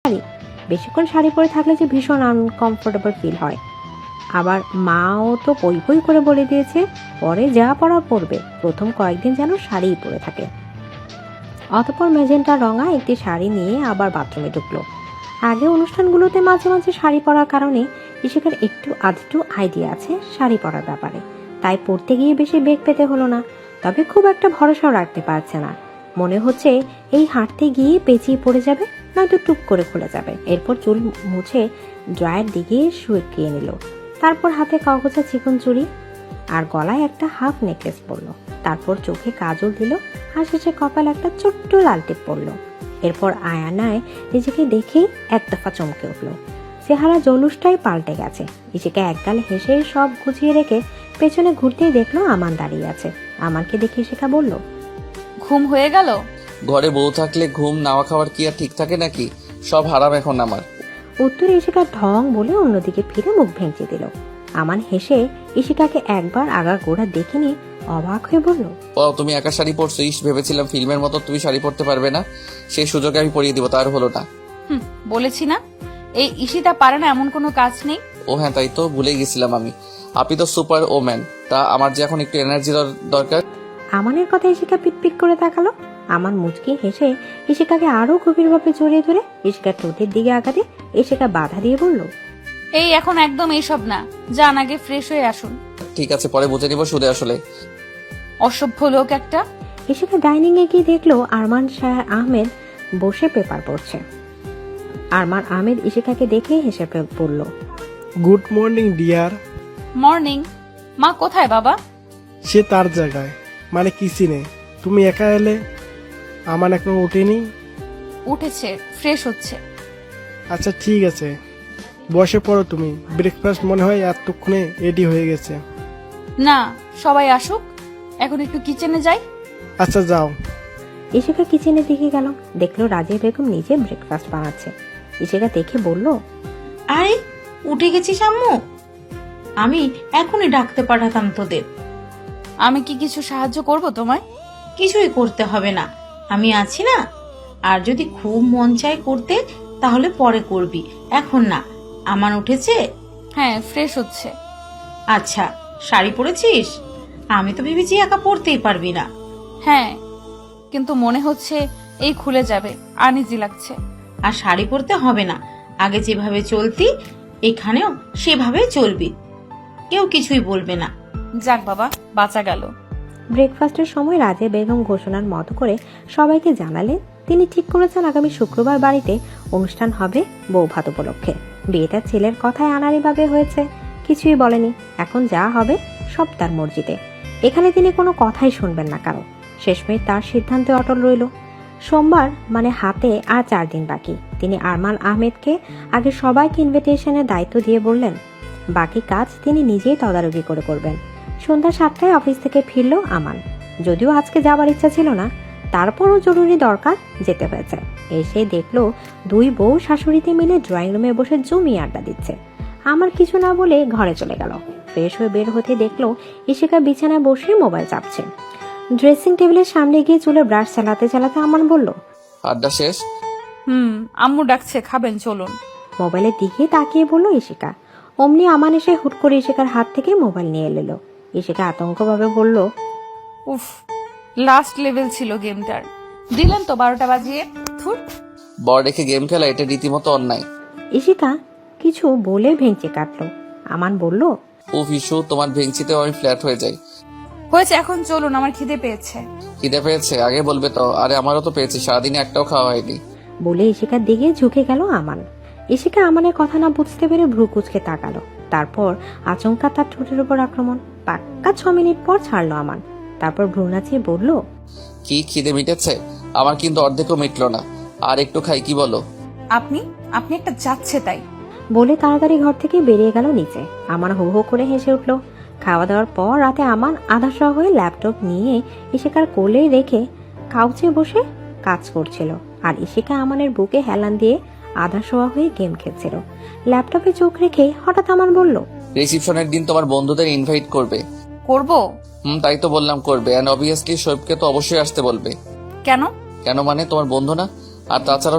শাড়ি। বেশিক্ষণ শাড়ি পরে থাকলে যে ভীষণ আনকমফোর্টেবল ফিল হয়। আবার মাও তো পই পই করে বলে দিয়েছে পরে যা পরা পরবে, প্রথম কয়েকদিন যেন শাড়িই পরে থাকে। অতঃপর মেজেন্টা রঙা একটি শাড়ি নিয়ে আবার বাথরুমে ঢুকলো। আগে অনুষ্ঠানগুলোতে মাঝে মাঝে শাড়ি পরার কারণে ইশিকার একটু আধটু আইডিয়া আছে শাড়ি পরার ব্যাপারে, তাই পরতে গিয়ে বেশি বেগ পেতে হলো না। তবে খুব একটা ভরসাও রাখতে পারছে না, মনে হচ্ছে এই হাঁটতে গিয়ে পেঁচিয়ে পড়ে যাবে, নয়তো টুক করে খুলে যাবে। এরপর চুল মুছে ড্রয়ার দিকে শুকিয়ে নিল, তারপর হাতে কাগজা চিকন চুড়ি আর গলায় একটা হাফ নেকলেস পরলো। তারপর চোখে কাজল দিল আর শেষে কপালে একটা ছোট্ট লাল টিপ পরলো। এরপর আয়নায় নিজেকে দেখেই এক দফা চমকে উঠলো, চেহারা জলুসটাই পাল্টে গেছে। ইশিকা একগালে হেসে সব গুছিয়ে রেখে পেছনে ঘুরতেই দেখলো আমান দাঁড়িয়ে আছে। আমানকে দেখে ইশিকা বলল, ঘুম হয়ে গেল? ঘরে বউ থাকলে ঘুম নাওয়া খাওয়ার কি আর ঠিক থাকে নাকি? সব হারাম এখন আমার। উত্তরে ইশিকা ঢং বলে অন্যদিকে ফিরে মুখ ভেঙচি দিল। আমান হেসে ইশিকাকে একবার আগা গোড়া দেখেনি অবাক হয়ে বলল, ও তুমি একা শাড়ি পরছো? ভেবেছিলাম ফিল্মের মতো তুমি শাড়ি পরতে পারবে না, সেই সুযোগে আমি পরিয়ে দিব, তার হলো না। বলেছি না এই ঈশিতা পারে না এমন কোনো কাজ নেই। ও হ্যাঁ, তাই তো ভুলে গেছিলাম আমি। আপনি তো সুপার ওম্যান, তা আমার যে এখন একটু এনার্জি দরকার। আমানের কথা ইশিকা পিটপিট করে তাকালো। আমান মুচকি হেসে ইশিকাকে আরো গভীরভাবে জড়িয়ে ধরে ইশিকার ঠোঁটের দিকে আগাতে ইশিকা বাধা দিয়ে বলল, এই এখন একদম এইসব না, যান আগে ফ্রেশ হয়ে আসুন। ঠিক আছে, পরে বুঝে নিব সুদে আসলে। অসভ্য লোক একটা। ইশিকা ডাইনিং এ গিয়ে দেখলো আরমান শাহ আহমেদ বসে পেপার পড়ছে। আরমান আহমেদ ইশিকাকে দেখে হেসে বলল, গুড মর্নিং ডিয়ার। মর্নিং। মা কোথায় বাবা? সে তার জায়গায়, মানে কিচেনে। তুমি একা এলে, আমার এখন ওঠেনি। উঠেছে, ফ্রেশ হচ্ছে। আচ্ছা ঠিক আছে, বসে পড়ো তুমি। ব্রেকফাস্ট মনে হয় এতক্ষণে রেডি হয়ে গেছে। না, সবাই আসুক, এখন একটু কিচেনে যাই। আচ্ছা যাও। ইশিকা কিচেনের দিকে গেল, দেখলো রাজিয়া বেগম নিজে ব্রেকফাস্ট বানাচ্ছে। ইশিকা দেখে বলল, আরে উঠে গেছিস আম্মু? আমি এখনই ডাকতে পাঠাতাম তোদের। আমি কি কিছু সাহায্য করব তোমায়? কিছুই করতে হবে না, আমি আছি না। আর যদি খুব মন চায় করতে তাহলে পরে করবি, এখন না। আমান উঠেছে? হ্যাঁ, ফ্রেশ হচ্ছে। আচ্ছা, শাড়ি পরেছিস? আমি তো ভেবেছি একা পরতেই পারবি না। হ্যাঁ, কিন্তু মনে হচ্ছে এই খুলে যাবে, আনইজি লাগছে। আর শাড়ি পরতে হবে না, আগে যেভাবে চলতি এখানেও সেভাবে চলবি, কেউ কিছুই বলবে না। যাক বাবা, বাঁচা গেল। ব্রেকফাস্টের সময় রাজিয়া বেগম ঘোষণার মতো করে সবাইকে জানালেন তিনি ঠিক করেছেন আগামী শুক্রবার বাড়িতে অনুষ্ঠান হবে বৌভাত উপলক্ষে। বিয়েটা ছেলের কথায় আনাড়িভাবে হয়েছে, কিছুই বলেনি। এখন যা হবে সব তার মর্জিতে। এখানে তিনি কোনো কথাই শুনবেন না কারো। শেষমেশ তার সিদ্ধান্তে অটল রইল। সোমবার মানে হাতে আর 4 দিন বাকি। তিনি আরমান আহমেদকে আগে সবাইকে ইনভিটেশনের দায়িত্ব দিয়ে বললেন বাকি কাজ তিনি নিজেই তদারকি করে করবেন। সন্ধ্যা 7টায় অফিস থেকে ফিরল আমান। যদিও আজকে যাবার ইচ্ছা ছিল না, তারপরও জরুরি দরকার যেতে হয়েছে। এসে দেখলো 2 বউ শাশুড়িতে মিলে ড্রয়িং রুমে বসে জমিয়ে আড্ডা দিচ্ছে। আমার কিছু না বলে ঘরে চলে গেল। ফ্রেশ হয়ে বের হতে দেখলো ইশিকা বিছানায় বসে মোবাইল চাপছে। ড্রেসিং টেবিলের সামনে গিয়ে চুলে ব্রাশ চালাতে চালাতে আমান বলল, আড্ডা শেষ? আম্মু ডাকছে, খাবেন চলুন। মোবাইলের দিকে তাকিয়ে বলল ইশিকা। অমনি আমান এসে হুট করে ইশিকার হাত থেকে মোবাইল নিয়ে এলো। ইশিকা আতঙ্কভাবে বলল, উফ, লাস্ট লেভেল ছিল গেমটার। দিলেন তো 12টা বাজিয়ে। থুর। বর রেখে গেম খেলা এটা রীতিমতো অন্যায়। ইশিকা কিছু বলে ভেঙচি কাটলো। আমান বলল, উফ ইস্যু, তোমার ভেঙচিতেও আমি ফ্ল্যাট হয়ে যাই। হয়েছে, এখন চলুন, আমার খিদে পেয়েছে। খিদে পেয়েছে? আগে বলবে তো। আরে আমারও তো পেয়েছে, সারাদিনে একটাও খাওয়া হয়নি। বলে ইশিকার দিকে ঝুঁকে গেল আমান। ইশিকা আমানের কথা না বুঝতে পেরে ভ্রু কুচকে তাকালো। তারপর আচমকা তার ঠোঁটের উপর আক্রমণ। পাক্কা 6 মিনিট পর ছাড়লো আমান। তারপর ভ্রু নাচিয়ে বলল, কি খিদে মিটেছে? আমার কিন্তু অর্ধেকও মিটলো না, আর একটু খাই, কি বলো? আপনি আপনি একটা যাচ্ছে তাই বলে তাড়াতাড়ি ঘর থেকে বেরিয়ে গেল নিচে। আমান হো হো করে হেসে উঠল। খাওয়া দাওয়ার পর রাতে আমান আধাশোয়া হয়ে ল্যাপটপ নিয়ে ইশিকার কোলে রেখে কাউচে বসে কাজ করছিল, আর ইশিকা আমানের বুকে হেলান দিয়ে আধাশোয়া হয়ে গেম খেলছিল। ল্যাপটপে চোখ রেখে হঠাৎ আমান বলল, রিসেপশনের দিন তোমার বন্ধুদের ইনভাইট করবে? করব। তাই তো বললাম করবে, এন্ড অবভিয়াসলি শোয়েবকে তো অবশ্যই আসতে বলবে। কেন? কেন মানে তোমার বন্ধু না? আর তাছাড়াও